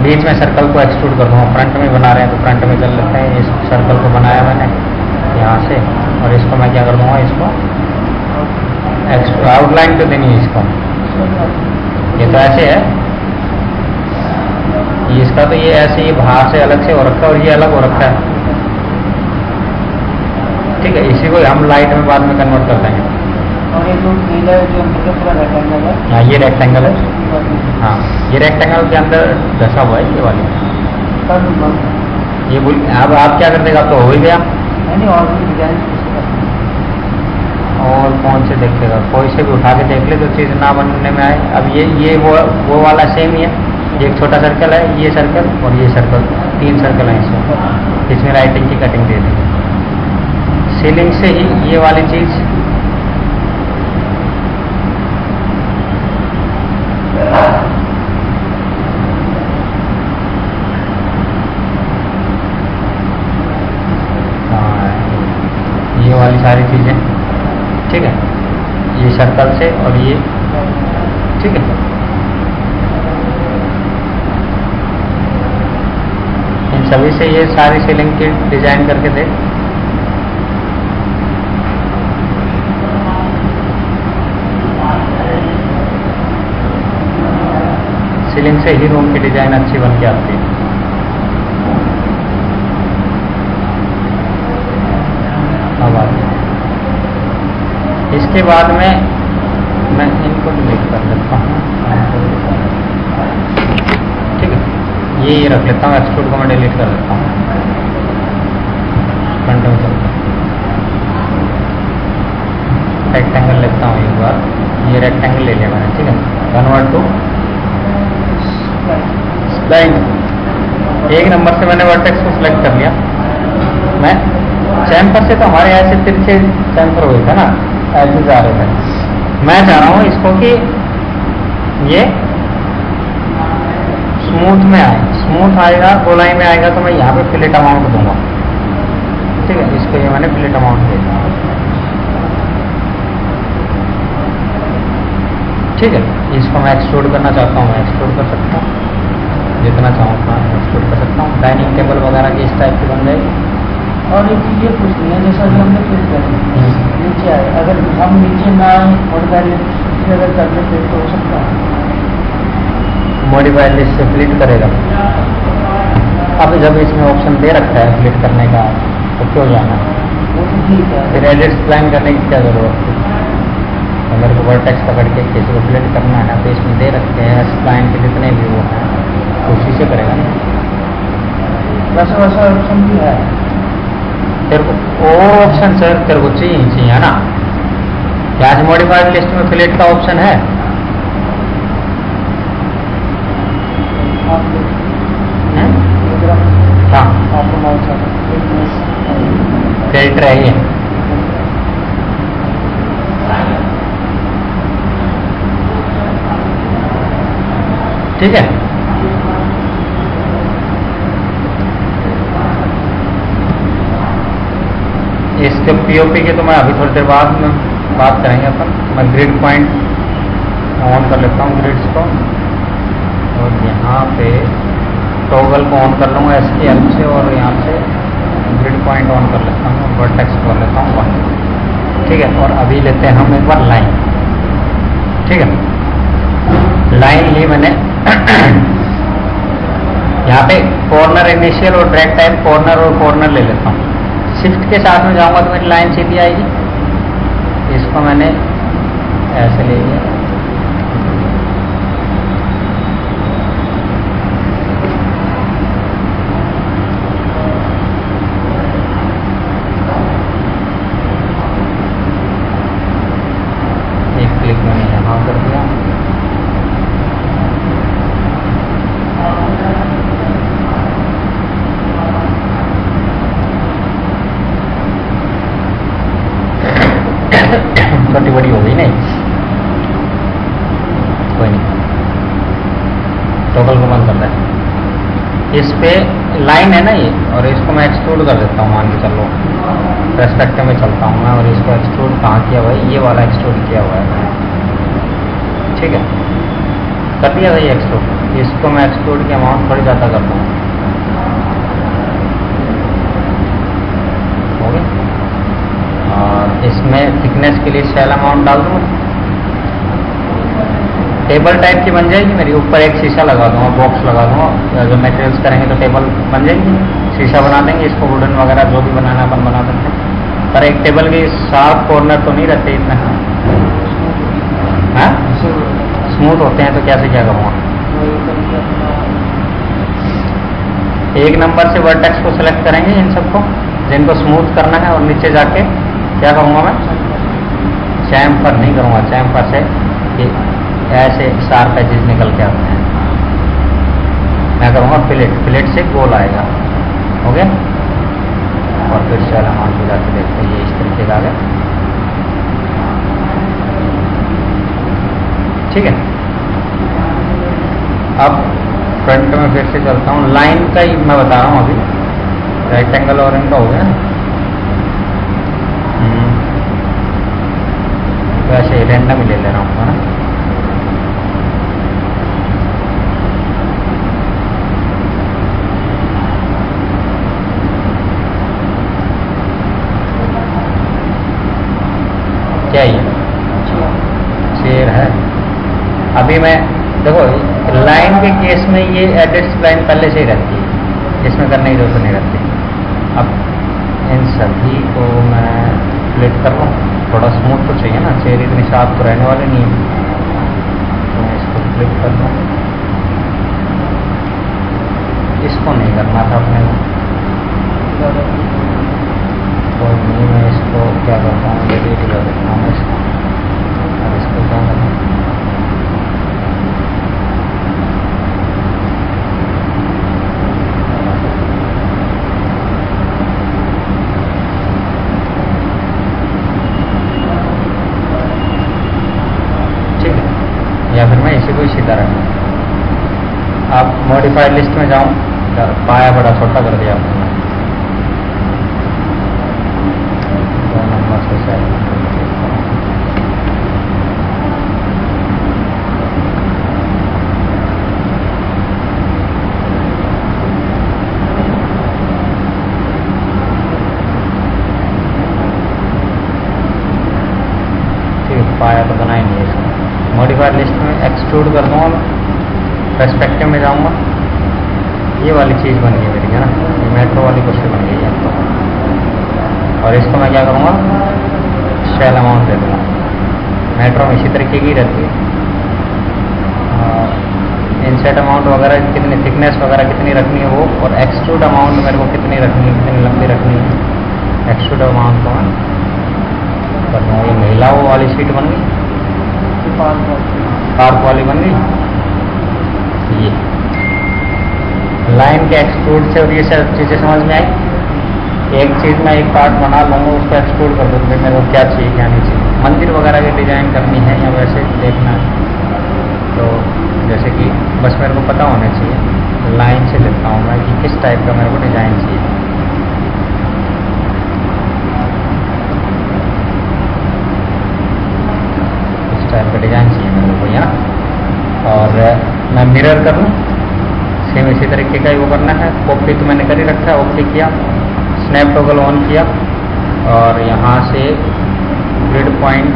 बीच में सर्कल को एक्सट्रूड कर दूँगा, फ्रंट में बना रहे हैं तो फ्रंट में कर लेते हैं, इस सर्कल को बनाया मैंने यहाँ से, और इसको मैं क्या कर दूँगा, इसको आउटलाइन तो देनी है इसको, ये तो ऐसे है, ये इसका तो ये ऐसे ही बाहर से अलग से हो रखा है और ये अलग हो रखा है, ठीक है। इसी को हम लाइट में बाद में कन्वर्ट कर देंगे। और ये जो नीला जो अंदर का पूरा रेक्टेंगल है, हाँ ये रेक्टेंगल है, हाँ ये रेक्टेंगल के अंदर धसा हुआ है ये वाली, ये बोल अब आप क्या कर देगा, तो हो ही गया। नहीं और भी डिजाइन और कौन से देखेगा, कोई से भी उठा के देख ले तो चीज़ ना बनने में आए। अब ये वो वाला सेम ही है, एक छोटा सर्कल है, ये सर्कल और ये सर्कल, 3 सर्कल हैं इसमें राइटिंग की कटिंग दे दी। सीलिंग से ही ये वाली चीज़ ये वाली सारी चीज़ें, ठीक है, ये सर्कल से और ये, ठीक है। इन सभी से ये सारी सीलिंग की डिजाइन करके दे, सीलिंग से ही रूम की डिजाइन अच्छी बन के आती है। अब आती है, इसके बाद में मैं इनको डिलीट कर देता हूँ, ठीक है, ये रख लेता हूँ, एक्सट्रूड को मैं डिलीट कर देता हूँ, फ्रंट में चलता हूँ, रेक्टेंगल लेता हूँ एक बार, ये रेक्टेंगल ले लिया मैंने, ठीक है। कन्वर्ट टू स्प्लाइन, 1 नंबर से मैंने वर्टेक्स को सिलेक्ट कर लिया, मैं चैम्फर से तो हमारे ऐसे तिरछे चैम्फर हुए थे ना, ऐसे जा रहे थे। मैं चाह रहा हूँ इसको कि ये स्मूथ में आए, स्मूथ आएगा, गोलाई में आएगा तो मैं यहाँ पे फिलेट अमाउंट दूंगा। ठीक है, इसको ये मैंने फिलेट अमाउंट दे दिया। ठीक है, इसको मैं एक्सट्रूड करना चाहता हूँ, मैं एक्सट्रूड कर सकता हूँ, जितना चाहूँ उतना एक्सट्रूड कर सकता हूँ। डाइनिंग टेबल वगैरह की इस टाइप की बन जाएगी। और एक चीज़ ये पूछनी है, जैसा कि हमने फिल करें नीचे आए, अगर हम नीचे ना आए मॉडिफाई लिस्ट अगर कर लेते तो हो सकता है। मॉडिफाई लिस्ट से फ्लिट करेगा। अब जब इसमें ऑप्शन दे रखा है फ्लिट करने का तो क्यों जाना, वो तो ठीक है। फिर एडिट स्प्लाइन करने की क्या जरूरत है। तो मेरे को वर्टेक्स पकड़ के किसी को फ्लिट करना है ना, तो इसमें दे रखे हैं स्प्लाइन के जितने भी वो हैं तो उसी से करेगा ना। वैसा वैसा ऑप्शन भी है तेरे को और ऑप्शन सर तेरे को चाहिए है ना। क्या आज मॉडिफाइड लिस्ट में फिलेट का ऑप्शन है? हाँ, फिल्टर है ये। ठीक है, इसके पीओपी के तो मैं अभी थोड़ी देर बाद में बात करेंगे अपन। मैं ग्रिड पॉइंट ऑन कर लेता हूँ ग्रिड्स को, और यहाँ पे टॉगल को ऑन कर लूँगा इसकी हेल्प से, और यहाँ से ग्रिड पॉइंट ऑन कर लेता हूँ, वर्टेक्स कर लेता हूँ 1। ठीक है, और अभी लेते हैं हम एक बार लाइन। ठीक है, लाइन ली मैंने यहाँ पे कॉर्नर इनिशियल और ड्रैग टाइम कॉर्नर और कॉर्नर ले लेता हूँ। शिफ्ट के साथ में जाऊंगा तो मेरी लाइन सीधी आएगी। इसको मैंने ऐसे ले लिया, एक क्लिक मैंने यहाँ कर दिया। छोटी बड़ी हो गई नहीं, कोई नहीं, टॉगल को बंद कर दें। इस पे लाइन है ना ये, और इसको मैं एक्सट्रूड कर देता हूँ। मान के चलो रेस्पेक्टिव में चलता हूँ मैं, और इसको एक्सट्रूड कहाँ किया हुआ है, ये वाला एक्सट्रूड किया हुआ है। ठीक है, कर दिया भाई एक्सट्रूड। इसको मैं एक्सट्रूड की अमाउंट थोड़ी ज़्यादा कर दूँगा। हो गया, और इसमें थिकनेस के लिए सेल अमाउंट डाल दूँगा। टेबल टाइप की बन जाएगी मेरी, ऊपर एक शीशा लगा दूँगा, बॉक्स लगा दूँगा। जो मटेरियल्स करेंगे तो टेबल बन जाएगी, शीशा बना देंगे इसको, वुडन वगैरह जो भी बनाना अपन बना सकते हैं। पर एक टेबल के शार्प कॉर्नर तो नहीं रहते इतना। हाँ, स्मूथ होते हैं तो कैसे क्या करूँगा। एक नंबर से वर्टेक्स को सिलेक्ट करेंगे इन सबको जिनको स्मूथ करना है, और नीचे जाके क्या करूँगा मैं, चैम्फर नहीं करूँगा, चैम्फर से कि ऐसे शार्प एजेस निकल के आते हैं। मैं करूँगा फिलेट, फिलेट से गोल आएगा। हो गया, और फिर से अमाउंट को जाके देखते हैं, ये इस तरीके का आ गया। ठीक है, अब फ्रंट में फिर से चलता हूँ। लाइन का ही मैं बता रहा हूँ अभी, राइट एंगल और इनका हो गया। वैसे ही रैंडम ही ले ले रहा हूँ, है ना। क्या ये शेर है। अभी मैं देखो, लाइन के केस में ये एडिट्स लाइन पहले से ही रहती है, इसमें करने की जरूरत नहीं रहती। अब इन सभी को मैं फ्लिप कर लूँ, थोड़ा स्मूथ तो चाहिए ना, चेयर इतनी शार्प तो रहने वाले नहीं है, तो मैं इसको फ्लिप कर लूँ। इसको नहीं करना था अपने को, कोई नहीं, मैं इसको क्या करता हूँ, डिलीट कर देता हूँ इसको, और इसको क्या करता हूँ, या फिर मैं इसी को इसी तरह आप मॉडिफाइड लिस्ट में जाऊँ, पाया बड़ा छोटा कर दिया आपने, 2 नंबर से सेट। पाया तो बना ही नहीं है इसमें। मॉडिफाइड लिस्ट में एक्सट्रूड कर दूँगा मैं, पर्सपेक्टिव में जाऊँगा, ये वाली चीज़ बन गई मेरी, है ना, ये मेट्रो वाली कुर्सी बन गई है तो। और इसको मैं क्या करूँगा, शेल अमाउंट दे दूँगा। मेट्रो में इसी तरीके की रहती है, इंसेट अमाउंट वगैरह कितनी, थिकनेस वगैरह कितनी रखनी है वो, और एक्सट्रूड अमाउंट मेरे को कितनी रखनी है, कितनी लंबी रखनी है। एक्सट्रूड अमाउंट को मैं कर दूँगा। ये महिला वो वाली सीट बन गई, पार्क वाली बन गई। ये लाइन के एक्सट्रूड से, और ये सब चीज़ें समझ में आई। एक चीज़ में एक पार्ट बना लूँगा, उसको एक्सट्रूड कर दूँगा, मेरे को क्या चाहिए क्या नहीं चाहिए। मंदिर वगैरह की डिज़ाइन करनी है या वैसे देखना है तो जैसे कि बस मेरे को पता होना चाहिए, लाइन से लेता हूँ मैं कि किस टाइप का मेरे को डिज़ाइन चाहिए। किस टाइप का डिज़ाइन चाहिए मेरे को यहाँ। और मैं मिरर कर लूँ, सेम इसी तरीके का ही वो करना है। कॉपी तो मैंने कर ही रखा है, ओके किया, स्नैप टॉगल ऑन किया, और यहाँ से ग्रिड पॉइंट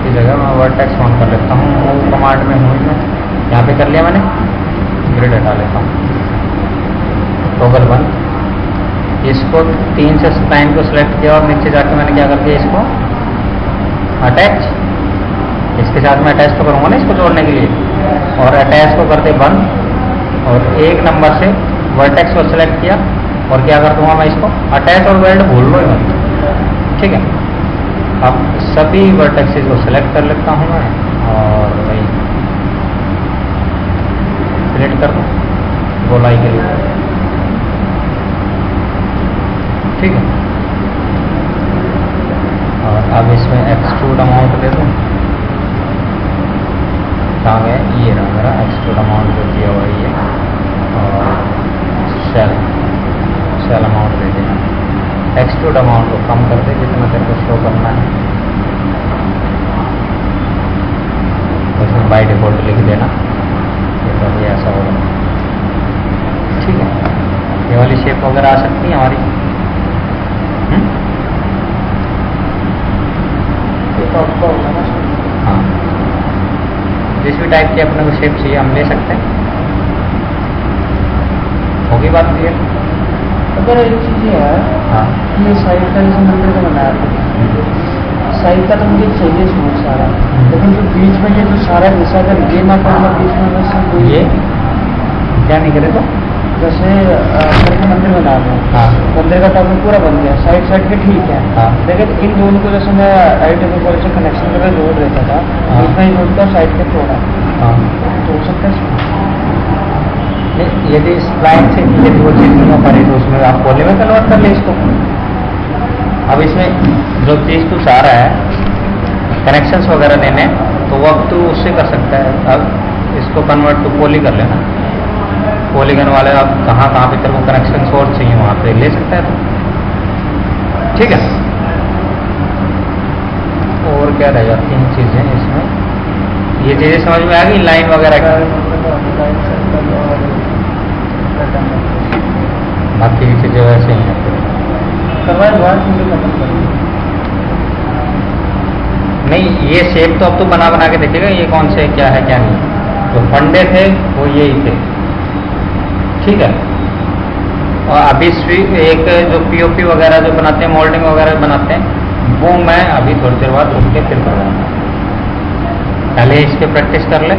की जगह मैं वर्टेक्स ऑन कर लेता हूँ। मूव कमांड में हूँ मैं, यहाँ पे कर लिया मैंने, ग्रिड हटा लेता हूँ, टॉगल बंद। इसको 3 से स्प्लाइन को सिलेक्ट किया और नीचे जाके मैंने क्या कर दिया, इसको अटैच, इसके साथ में अटैच तो करूँगा ना इसको जोड़ने के लिए, और अटैच को कर दे बंद, और 1 नंबर से वर्टेक्स को सिलेक्ट किया और क्या कर दूंगा मैं इसको अटैच, और वेल्ड भूल लो मत, ठीक है। अब सभी वर्टेक्सेस को सिलेक्ट कर लेता हूँ मैं, और वही सिलेक्ट कर दूँ गोलाई के लिए, ठीक है। और अब इसमें एक्सट्रूड अमाउंट दे दूँ, कहाँ गया, ये रहा मेरा एक्सट्रूड अमाउंट जो दिया हुआ ये, और शेल अमाउंट दे देना। एक्सट्रूड अमाउंट को कम कर दे जितना तेरे को शो करना है, उसमें बाय डिफॉल्ट लिख देना, ये तो भी ऐसा होगा, ठीक है। ये वाली शेप वगैरह आ सकती है हमारी, हाँ, जिस भी टाइप की अपने को शेप चाहिए हम ले सकते हैं। होगी बात क्लियर? अगर एक चीज़ ये है, हाँ, ये साइड का जैसे मंदिर का बनाया था, साइड का तो मुझे चाहिए बहुत सारा, लेकिन जो बीच में ये जो सारा हिस्सा अगर ये ना करना बीच में वैसे कोई ये क्या नहीं करे तो जैसे करके मंदिर बना रहे हैं, हाँ, मंदिर का टॉप बन गया, साइड साइड के ठीक है, हाँ, लेकिन इन दोनों को जैसे मैं राइट ऊपर से कनेक्शन करके जोड़ रहता था, हाँ, बीच में ही जोड़ता साइड के थोड़ा हाँ, तो हो सकता है। यदि स्प्लाइन से यदि वो चीज़ नहीं हो पा रही तो उसमें आप पोले में कन्वर्ट कर ले इसको। अब इसमें जो चीज़ तू चाह रहा है कनेक्शंस वगैरह लेने, तो वो अब तू उससे कर सकता है। अब इसको कन्वर्ट टू पोली कर लेना, पॉलीगन वाले आप कहाँ पे तेरे को कनेक्शन सोर्स चाहिए वहाँ पे ले सकता है तो, ठीक है। और क्या रह जाती हैं चीज़ें इसमें, ये चीज़ें समझ में आ गई, लाइन वगैरह की, बाकी की चीज़ें वैसे ही हैं। नहीं, ये शेप तो अब तो बना के देखेगा ये कौन से क्या है क्या नहीं, जो फंडे थे वो यही थे, ठीक है। और अभी एक जो पीओपी वगैरह जो बनाते हैं, मोल्डिंग वगैरह बनाते हैं, वो मैं अभी थोड़ी देर बाद रुक के फिर करूँगा। पहले इस पे प्रैक्टिस कर ले।